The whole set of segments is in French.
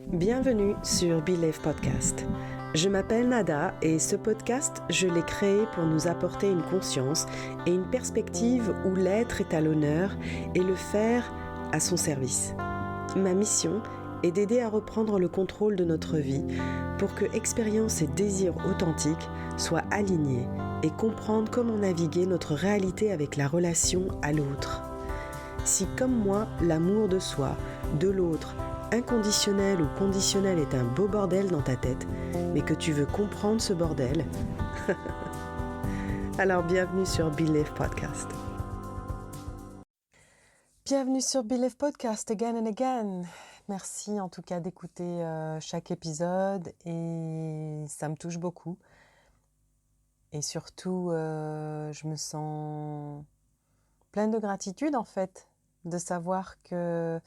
Bienvenue sur Believe Podcast. Je m'appelle Nada et ce podcast, je l'ai créé pour nous apporter une conscience et une perspective où l'être est à l'honneur et le faire à son service. Ma mission est d'aider à reprendre le contrôle de notre vie pour que expérience et désir authentiques soient alignés et comprendre comment naviguer notre réalité avec la relation à l'autre. Si comme moi, l'amour de soi, de l'autre, inconditionnel ou conditionnel est un beau bordel dans ta tête, mais que tu veux comprendre ce bordel, alors bienvenue sur Believe Podcast. Bienvenue sur Believe Podcast, again and again. Merci en tout cas d'écouter chaque épisode et ça me touche beaucoup. Et surtout, je me sens pleine de gratitude en fait, de savoir que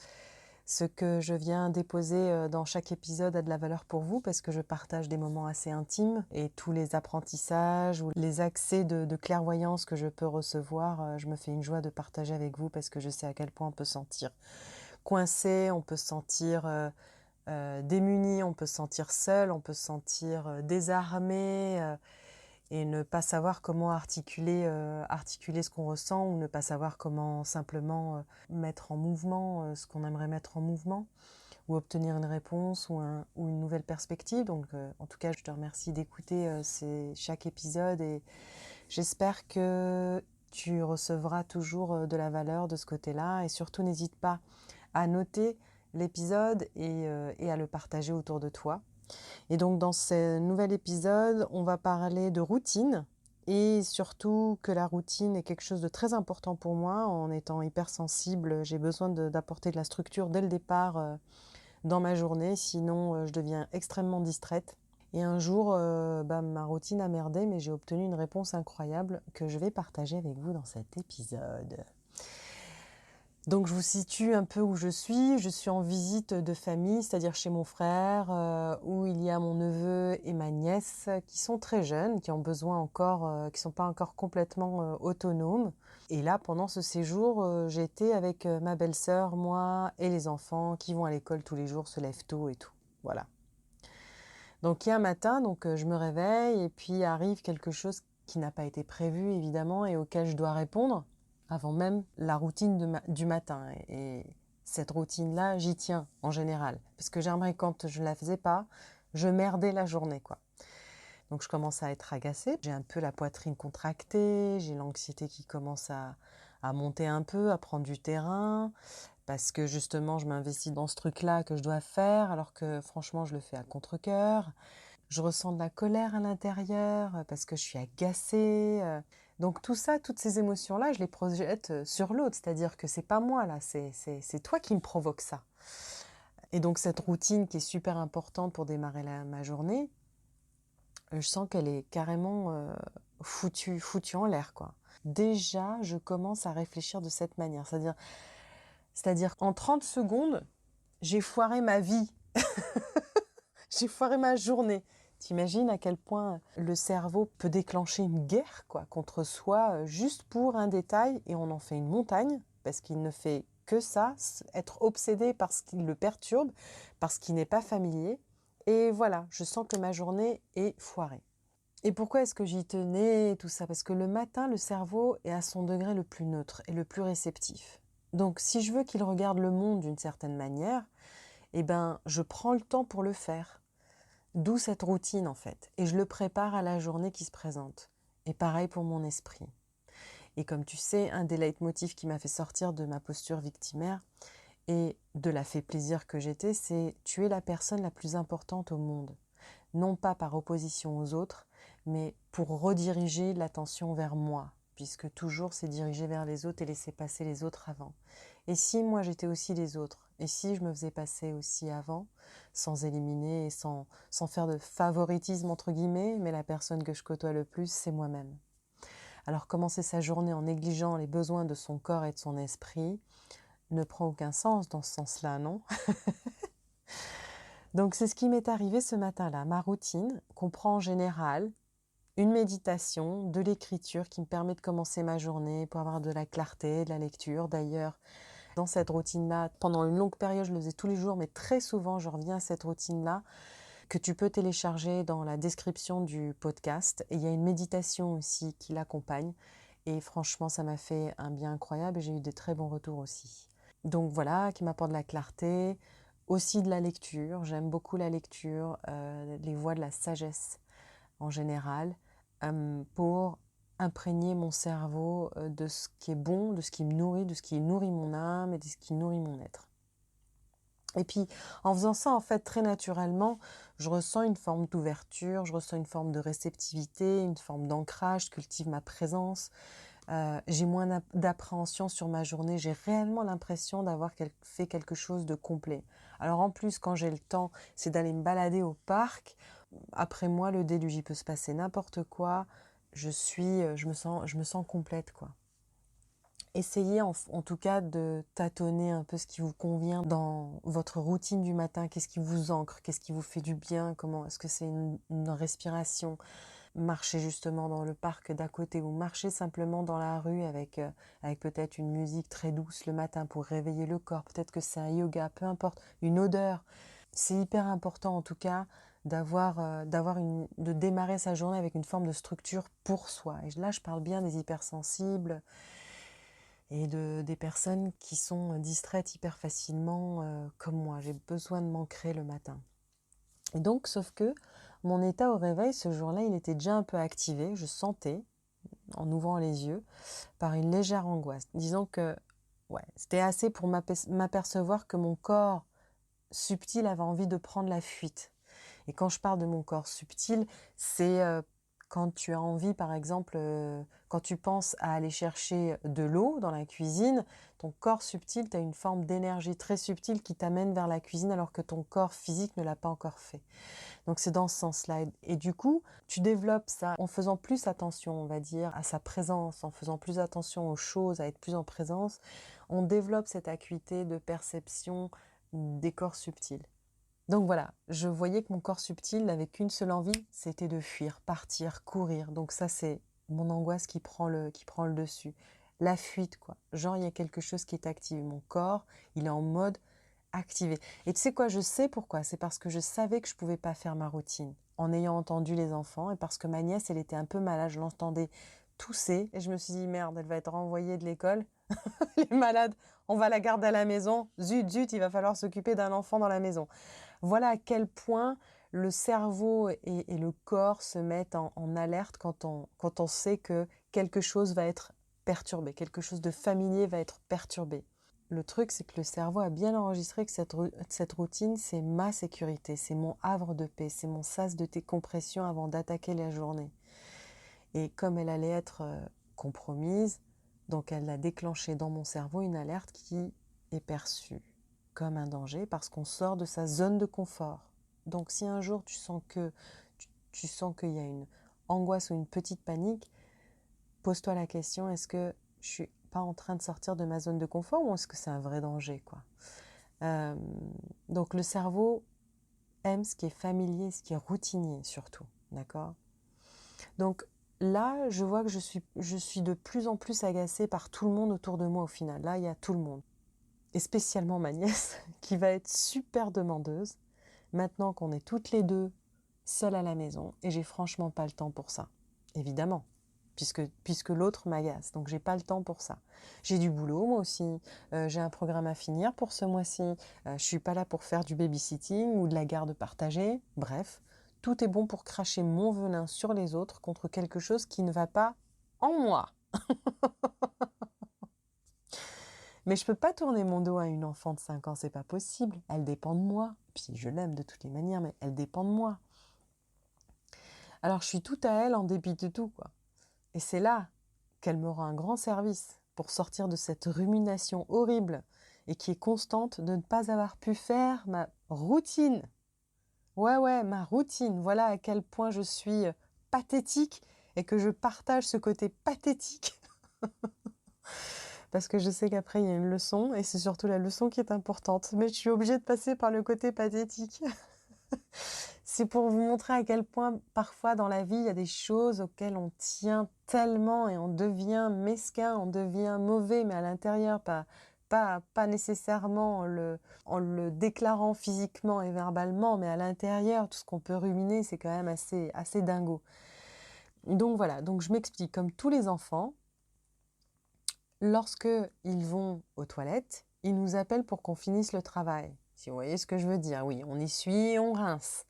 ce que je viens déposer dans chaque épisode a de la valeur pour vous parce que je partage des moments assez intimes et tous les apprentissages ou les accès de clairvoyance que je peux recevoir, je me fais une joie de partager avec vous parce que je sais à quel point on peut se sentir coincé, on peut se sentir démuni, on peut se sentir seul, on peut se sentir désarmé et ne pas savoir comment articuler ce qu'on ressent ou ne pas savoir comment simplement mettre en mouvement ce qu'on aimerait mettre en mouvement ou obtenir une réponse ou une nouvelle perspective. Donc en tout cas, je te remercie d'écouter chaque épisode et j'espère que tu recevras toujours de la valeur de ce côté-là et surtout n'hésite pas à noter l'épisode et à le partager autour de toi. Et donc dans ce nouvel épisode, on va parler de routine et surtout que la routine est quelque chose de très important pour moi. En étant hypersensible, j'ai besoin d'apporter de la structure dès le départ dans ma journée, sinon je deviens extrêmement distraite. Et un jour, ma routine a merdé, mais j'ai obtenu une réponse incroyable que je vais partager avec vous dans cet épisode. Donc je vous situe un peu où je suis. Je suis en visite de famille, c'est-à-dire chez mon frère, où il y a mon neveu et ma nièce qui sont très jeunes, qui ont besoin encore, qui sont pas encore complètement autonomes. Et là, pendant ce séjour, j'ai été avec ma belle-sœur, moi et les enfants qui vont à l'école tous les jours, se lèvent tôt et tout. Voilà. Donc il y a un matin, je me réveille et puis arrive quelque chose qui n'a pas été prévu évidemment et auquel je dois répondre avant même la routine du matin. Et cette routine-là, j'y tiens en général. Parce que j'aimerais quand je ne la faisais pas, je merdais la journée, quoi. Donc je commence à être agacée, j'ai un peu la poitrine contractée, j'ai l'anxiété qui commence à monter un peu, à prendre du terrain, parce que justement je m'investis dans ce truc-là que je dois faire, alors que franchement je le fais à contre-cœur. Je ressens de la colère à l'intérieur parce que je suis agacée. Donc tout ça, toutes ces émotions-là, je les projette sur l'autre, c'est-à-dire que c'est pas moi là, c'est toi qui me provoque ça. Et donc cette routine qui est super importante pour démarrer ma journée, je sens qu'elle est carrément foutue en l'air, quoi. Déjà, je commence à réfléchir de cette manière, c'est-à-dire qu'en 30 secondes, j'ai foiré ma vie. J'ai foiré ma journée. T'imagines à quel point le cerveau peut déclencher une guerre, quoi, contre soi juste pour un détail et on en fait une montagne parce qu'il ne fait que ça, être obsédé par ce qui le perturbe, parce qu'il n'est pas familier. Et voilà, je sens que ma journée est foirée. Et pourquoi est-ce que j'y tenais et tout ça? Parce que le matin, le cerveau est à son degré le plus neutre et le plus réceptif. Donc si je veux qu'il regarde le monde d'une certaine manière, je prends le temps pour le faire. D'où cette routine en fait. Et je le prépare à la journée qui se présente. Et pareil pour mon esprit. Et comme tu sais, un des leitmotifs qui m'a fait sortir de ma posture victimaire et de la fait plaisir que j'étais, c'est tu es la personne la plus importante au monde. Non pas par opposition aux autres, mais pour rediriger l'attention vers moi, puisque toujours c'est diriger vers les autres et laisser passer les autres avant. Et si moi j'étais aussi les autres, et si je me faisais passer aussi avant, sans éliminer et sans faire de favoritisme entre guillemets, mais la personne que je côtoie le plus, c'est moi-même. Alors commencer sa journée en négligeant les besoins de son corps et de son esprit ne prend aucun sens dans ce sens-là, non? Donc c'est ce qui m'est arrivé ce matin-là. Ma routine comprend en général une méditation, de l'écriture qui me permet de commencer ma journée pour avoir de la clarté, de la lecture. D'ailleurs, dans cette routine-là. Pendant une longue période, je le faisais tous les jours, mais très souvent, je reviens à cette routine-là que tu peux télécharger dans la description du podcast. Et il y a une méditation aussi qui l'accompagne. Et franchement, ça m'a fait un bien incroyable et j'ai eu des très bons retours aussi. Donc voilà, qui m'apporte de la clarté, aussi de la lecture. J'aime beaucoup la lecture, les voix de la sagesse en général, pour imprégner mon cerveau de ce qui est bon, de ce qui me nourrit, de ce qui nourrit mon âme et de ce qui nourrit mon être. Et puis, en faisant ça, en fait, très naturellement, je ressens une forme d'ouverture, je ressens une forme de réceptivité, une forme d'ancrage, je cultive ma présence. J'ai moins d'appréhension sur ma journée, j'ai réellement l'impression d'avoir fait quelque chose de complet. Alors en plus, quand j'ai le temps, c'est d'aller me balader au parc. Après moi, le déluge, il peut se passer n'importe quoi. Je me sens complète, quoi. Essayez en tout cas de tâtonner un peu ce qui vous convient dans votre routine du matin. Qu'est-ce qui vous ancre? Qu'est-ce qui vous fait du bien? Comment est-ce que c'est une respiration? Marcher justement dans le parc d'à côté ou marcher simplement dans la rue avec peut-être une musique très douce le matin pour réveiller le corps. Peut-être que c'est un yoga, peu importe, une odeur. C'est hyper important en tout cas de démarrer sa journée avec une forme de structure pour soi. Et là, je parle bien des hypersensibles et des personnes qui sont distraites hyper facilement, comme moi. J'ai besoin de m'ancrer le matin. Et donc, sauf que mon état au réveil, ce jour-là, il était déjà un peu activé. Je sentais, en ouvrant les yeux, par une légère angoisse. Disons que c'était assez pour m'apercevoir que mon corps subtil avait envie de prendre la fuite. Et quand je parle de mon corps subtil, c'est quand tu as envie, par exemple, quand tu penses à aller chercher de l'eau dans la cuisine, ton corps subtil, tu as une forme d'énergie très subtile qui t'amène vers la cuisine alors que ton corps physique ne l'a pas encore fait. Donc c'est dans ce sens-là. Et du coup, tu développes ça en faisant plus attention, on va dire, à sa présence, en faisant plus attention aux choses, à être plus en présence. On développe cette acuité de perception des corps subtils. Donc voilà, je voyais que mon corps subtil n'avait qu'une seule envie, c'était de fuir, partir, courir. Donc ça, c'est mon angoisse qui prend le dessus. La fuite, quoi. Genre, il y a quelque chose qui est activé. Mon corps, il est en mode activé. Et tu sais quoi, je sais pourquoi. C'est parce que je savais que je pouvais pas faire ma routine en ayant entendu les enfants et parce que ma nièce, elle était un peu malade, je l'entendais tousser et je me suis dit merde, elle va être renvoyée de l'école. Elle est malade, on va la garder à la maison. Zut, zut, il va falloir s'occuper d'un enfant dans la maison. Voilà à quel point le cerveau et le corps se mettent en alerte quand on sait que quelque chose va être perturbé, quelque chose de familier va être perturbé. Le truc, c'est que le cerveau a bien enregistré que cette routine, c'est ma sécurité, c'est mon havre de paix, c'est mon sas de décompression avant d'attaquer la journée. Et comme elle allait être compromise, donc elle a déclenché dans mon cerveau une alerte qui est perçue comme un danger parce qu'on sort de sa zone de confort. Donc si un jour tu sens qu'il y a une angoisse ou une petite panique, pose-toi la question, est-ce que je suis pas en train de sortir de ma zone de confort ou est-ce que c'est un vrai danger, quoi. Donc le cerveau aime ce qui est familier, ce qui est routinier surtout, d'accord? Donc là, je vois que je suis de plus en plus agacée par tout le monde autour de moi au final. Là, il y a tout le monde. Et spécialement ma nièce, qui va être super demandeuse, maintenant qu'on est toutes les deux seules à la maison, et j'ai franchement pas le temps pour ça. Évidemment, puisque l'autre m'agace, donc j'ai pas le temps pour ça. J'ai du boulot, moi aussi, j'ai un programme à finir pour ce mois-ci, je suis pas là pour faire du babysitting ou de la garde partagée, bref, tout est bon pour cracher mon venin sur les autres contre quelque chose qui ne va pas en moi. Mais je peux pas tourner mon dos à une enfant de 5 ans, c'est pas possible. Elle dépend de moi. Puis je l'aime de toutes les manières, mais elle dépend de moi. Alors je suis tout à elle en dépit de tout, quoi. Et c'est là qu'elle me rend un grand service pour sortir de cette rumination horrible et qui est constante de ne pas avoir pu faire ma routine. Ouais, ma routine. Voilà à quel point je suis pathétique et que je partage ce côté pathétique. Parce que je sais qu'après, il y a une leçon, et c'est surtout la leçon qui est importante. Mais je suis obligée de passer par le côté pathétique. C'est pour vous montrer à quel point, parfois, dans la vie, il y a des choses auxquelles on tient tellement et on devient mesquin, on devient mauvais, mais à l'intérieur, pas nécessairement en le déclarant physiquement et verbalement, mais à l'intérieur, tout ce qu'on peut ruminer, c'est quand même assez dingo. Donc voilà, donc je m'explique, comme tous les enfants, lorsque ils vont aux toilettes, ils nous appellent pour qu'on finisse le travail. Si vous voyez ce que je veux dire, oui, on essuie et on rince.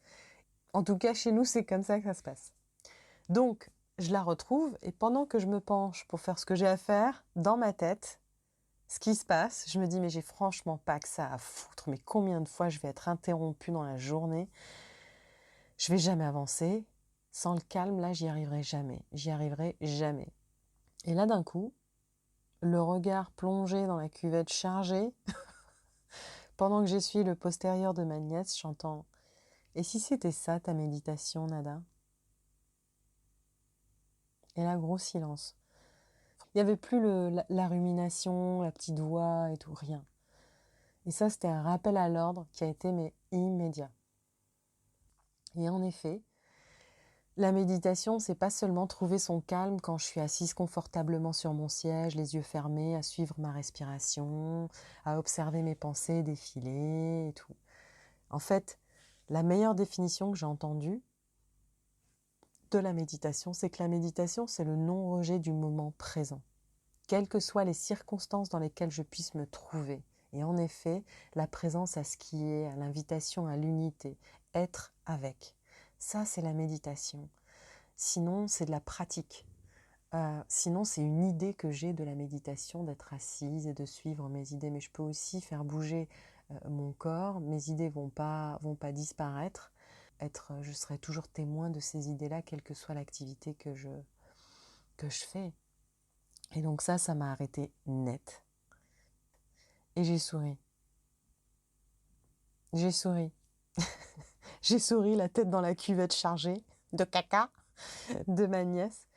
En tout cas, chez nous, c'est comme ça que ça se passe. Donc, je la retrouve et pendant que je me penche pour faire ce que j'ai à faire, dans ma tête, ce qui se passe, je me dis mais j'ai franchement pas que ça à foutre, mais combien de fois je vais être interrompue dans la journée, je vais jamais avancer, sans le calme là j'y arriverai jamais. Et là d'un coup, le regard plongé dans la cuvette chargée, pendant que j'essuie le postérieur de ma nièce, j'entends « Et si c'était ça ta méditation, Nada ?» Et là, gros silence. Il n'y avait plus la rumination, la petite voix et tout, rien. Et ça, c'était un rappel à l'ordre qui a été mais immédiat. Et en effet, la méditation, c'est pas seulement trouver son calme quand je suis assise confortablement sur mon siège, les yeux fermés, à suivre ma respiration, à observer mes pensées défiler et tout. En fait, la meilleure définition que j'ai entendue de la méditation, c'est que la méditation, c'est le non-rejet du moment présent, quelles que soient les circonstances dans lesquelles je puisse me trouver. Et en effet, la présence à ce qui est, à l'invitation à l'unité, être avec. Ça, c'est la méditation. Sinon, c'est de la pratique. Sinon, c'est une idée que j'ai de la méditation, d'être assise et de suivre mes idées. Mais je peux aussi faire bouger mon corps. Mes idées vont pas disparaître. Je serai toujours témoin de ces idées-là, quelle que soit l'activité que je fais. Et donc ça m'a arrêté net. Et j'ai souri. J'ai souri. J'ai souri, la tête dans la cuvette chargée de caca de ma nièce.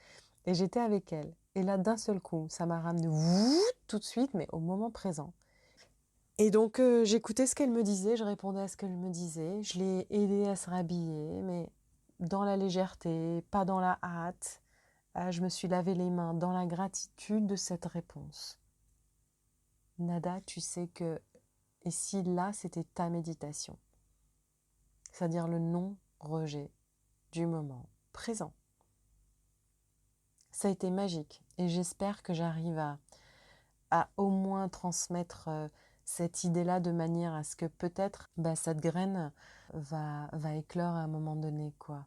Et j'étais avec elle. Et là, d'un seul coup, ça m'a ramené tout de suite, mais au moment présent. Et donc, j'écoutais ce qu'elle me disait, je répondais à ce qu'elle me disait. Je l'ai aidée à se rhabiller, mais dans la légèreté, pas dans la hâte. Je me suis lavé les mains dans la gratitude de cette réponse. Nada, tu sais que... Et si là, c'était ta méditation, c'est-à-dire le non-rejet du moment présent. Ça a été magique et j'espère que j'arrive à au moins transmettre cette idée-là de manière à ce que peut-être cette graine va éclore à un moment donné, quoi.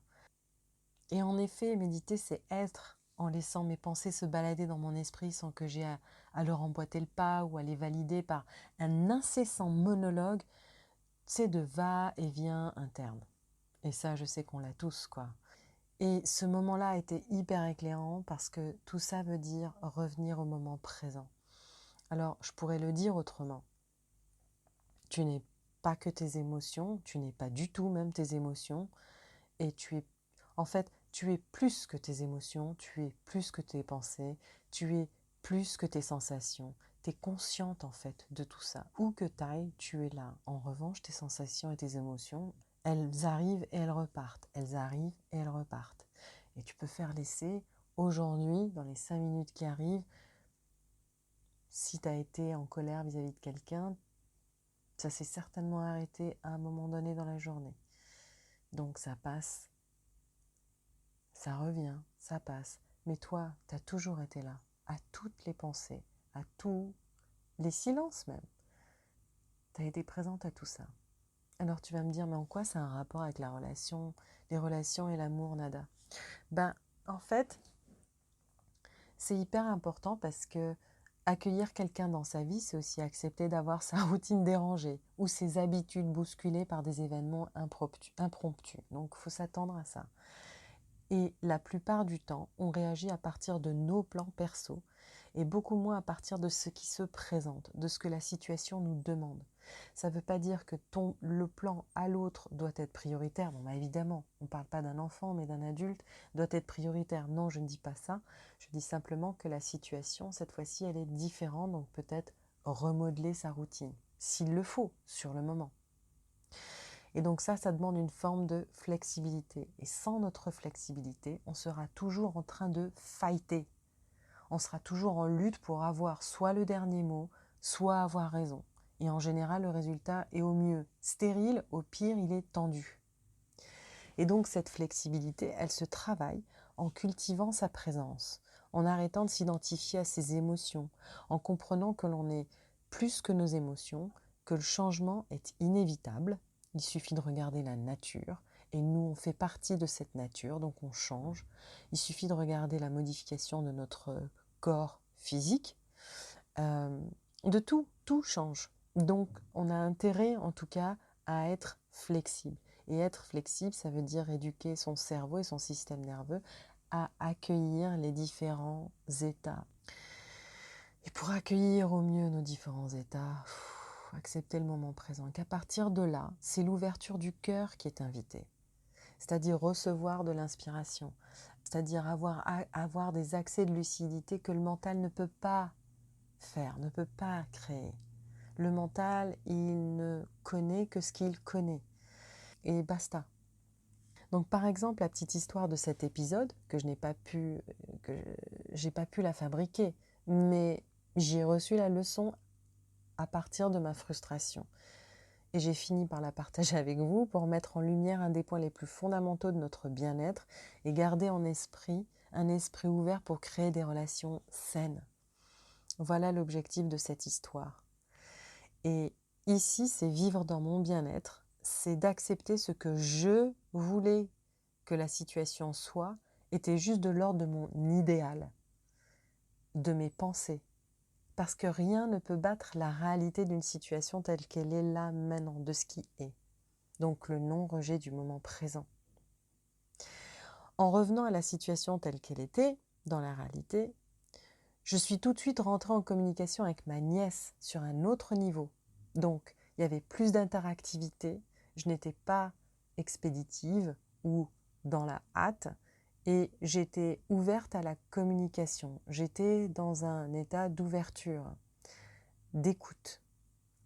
Et en effet, méditer, c'est être en laissant mes pensées se balader dans mon esprit sans que j'ai à leur emboîter le pas ou à les valider par un incessant monologue, c'est de va-et-vient interne. Et ça, je sais qu'on l'a tous, quoi. Et ce moment-là a été hyper éclairant parce que tout ça veut dire revenir au moment présent. Alors, je pourrais le dire autrement. Tu n'es pas que tes émotions, tu n'es pas du tout même tes émotions, et en fait, tu es plus que tes émotions, tu es plus que tes pensées, tu es plus que tes sensations. Tu es consciente en fait de tout ça. Où que tu ailles, tu es là. En revanche, tes sensations et tes émotions, elles arrivent et elles repartent. Elles arrivent et elles repartent. Et tu peux faire l'essai aujourd'hui, dans les 5 minutes qui arrivent, si tu as été en colère vis-à-vis de quelqu'un, ça s'est certainement arrêté à un moment donné dans la journée. Donc ça passe, ça revient, ça passe. Mais toi, tu as toujours été là, à toutes les pensées, à tous les silences même. Tu as été présente à tout ça. Alors tu vas me dire, mais en quoi ça a un rapport avec la relation, les relations et l'amour, Nada? En fait, c'est hyper important parce que accueillir quelqu'un dans sa vie, c'est aussi accepter d'avoir sa routine dérangée ou ses habitudes bousculées par des événements impromptus. Donc, il faut s'attendre à ça. Et la plupart du temps, on réagit à partir de nos plans perso et beaucoup moins à partir de ce qui se présente, de ce que la situation nous demande. Ça ne veut pas dire que le plan à l'autre doit être prioritaire. Bon, évidemment, on ne parle pas d'un enfant, mais d'un adulte, doit être prioritaire. Non, je ne dis pas ça. Je dis simplement que la situation, cette fois-ci, elle est différente, donc peut-être remodeler sa routine, s'il le faut, sur le moment. Et donc ça demande une forme de flexibilité. Et sans notre flexibilité, on sera toujours en train de fighter. On sera toujours en lutte pour avoir soit le dernier mot, soit avoir raison. Et en général, le résultat est au mieux stérile, au pire, il est tendu. Et donc cette flexibilité, elle se travaille en cultivant sa présence, en arrêtant de s'identifier à ses émotions, en comprenant que l'on est plus que nos émotions, que le changement est inévitable. Il suffit de regarder la nature, et nous, on fait partie de cette nature, donc on change. Il suffit de regarder la modification de notre corps physique. De tout change. Donc, on a intérêt, en tout cas, à être flexible. Et être flexible, ça veut dire éduquer son cerveau et son système nerveux à accueillir les différents états. Et pour accueillir au mieux nos différents états, accepter le moment présent. Qu'à partir de là, c'est l'ouverture du cœur qui est invitée. C'est-à-dire recevoir de l'inspiration. C'est-à-dire avoir des accès de lucidité que le mental ne peut pas faire, ne peut pas créer. Le mental, il ne connaît que ce qu'il connaît. Et basta. Donc par exemple, la petite histoire de cet épisode, que j'ai pas pu la fabriquer, mais j'ai reçu la leçon à partir de ma frustration. Et j'ai fini par la partager avec vous pour mettre en lumière un des points les plus fondamentaux de notre bien-être et garder en esprit un esprit ouvert pour créer des relations saines. Voilà l'objectif de cette histoire. Et ici, c'est vivre dans mon bien-être, c'est d'accepter ce que je voulais que la situation soit, était juste de l'ordre de mon idéal, de mes pensées. Parce que rien ne peut battre la réalité d'une situation telle qu'elle est là maintenant, de ce qui est. Donc le non-rejet du moment présent. En revenant à la situation telle qu'elle était, dans la réalité, je suis tout de suite rentrée en communication avec ma nièce sur un autre niveau. Donc, il y avait plus d'interactivité, je n'étais pas expéditive ou dans la hâte, et j'étais ouverte à la communication. J'étais dans un état d'ouverture, d'écoute.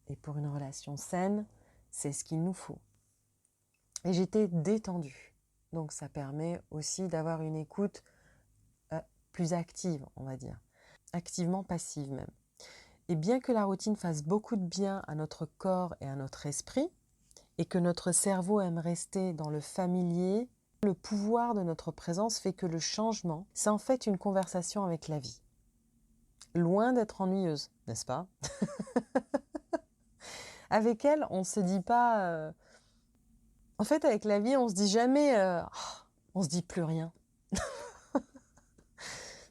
Et pour une relation saine, c'est ce qu'il nous faut. Et j'étais détendue. Donc ça permet aussi d'avoir une écoute plus active, on va dire. Activement passive même. Et bien que la routine fasse beaucoup de bien à notre corps et à notre esprit, et que notre cerveau aime rester dans le familier, le pouvoir de notre présence fait que le changement, c'est en fait une conversation avec la vie. Loin d'être ennuyeuse, n'est-ce pas? Avec elle, on ne se dit pas... En fait, avec la vie, on se dit jamais... on se dit plus rien.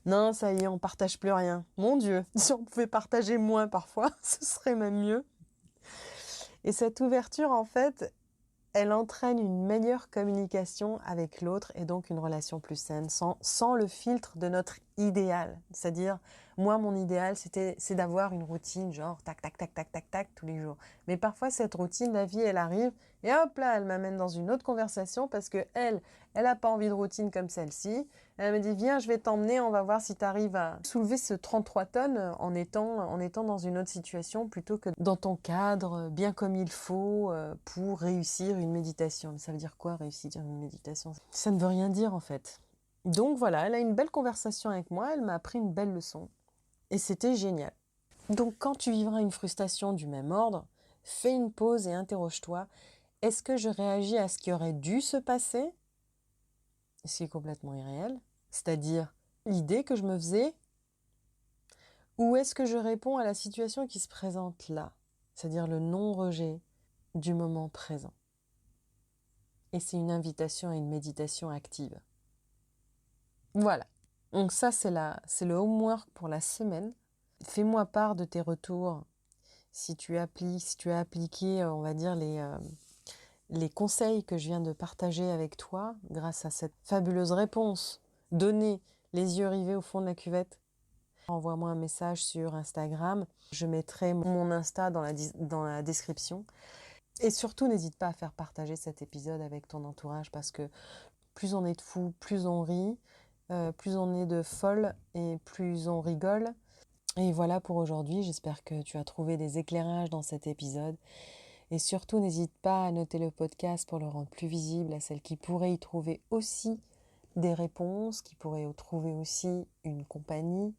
Non, ça y est, on partage plus rien. Mon Dieu, si on pouvait partager moins parfois, ce serait même mieux. Et cette ouverture, en fait, elle entraîne une meilleure communication avec l'autre et donc une relation plus saine, sans le filtre de notre idéal. C'est-à-dire, moi, mon idéal, c'est d'avoir une routine genre tac, tac, tac, tac, tac, tac, tous les jours. Mais parfois, cette routine, la vie, elle arrive et hop là, elle m'amène dans une autre conversation parce que elle a pas envie de routine comme celle-ci. Elle me dit, viens, je vais t'emmener, on va voir si tu arrives à soulever ce 33 tonnes en étant dans une autre situation plutôt que dans ton cadre, bien comme il faut, pour réussir une méditation. Mais ça veut dire quoi, réussir une méditation? Ça ne veut rien dire, en fait. Donc voilà, elle a une belle conversation avec moi, elle m'a appris une belle leçon. Et c'était génial. Donc quand tu vivras une frustration du même ordre, fais une pause et interroge-toi, est-ce que je réagis à ce qui aurait dû se passer? Ce qui est complètement irréel. C'est-à-dire l'idée que je me faisais, ou est-ce que je réponds à la situation qui se présente là? C'est-à-dire le non-rejet du moment présent. Et c'est une invitation à une méditation active. Voilà. Donc ça, c'est le homework pour la semaine. Fais-moi part de tes retours. Si tu as appliqué, on va dire, les conseils que je viens de partager avec toi, grâce à cette fabuleuse réponse donnée les yeux rivés au fond de la cuvette, envoie-moi un message sur Instagram. Je mettrai mon Insta dans la description. Et surtout, n'hésite pas à faire partager cet épisode avec ton entourage parce que plus on est de fous, plus on rit, plus on est de folles et plus on rigole. Et voilà pour aujourd'hui, j'espère que tu as trouvé des éclairages dans cet épisode. Et surtout, n'hésite pas à noter le podcast pour le rendre plus visible à celles qui pourraient y trouver aussi des réponses, qui pourraient y trouver aussi une compagnie,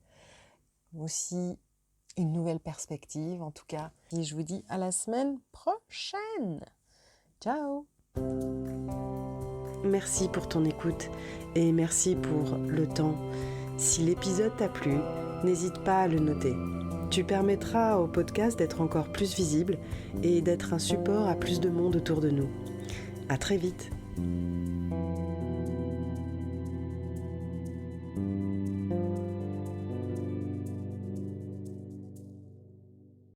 aussi une nouvelle perspective. En tout cas, et je vous dis à la semaine prochaine. Ciao! Merci pour ton écoute et merci pour le temps. Si l'épisode t'a plu, n'hésite pas à le noter. Tu permettras au podcast d'être encore plus visible et d'être un support à plus de monde autour de nous. À très vite!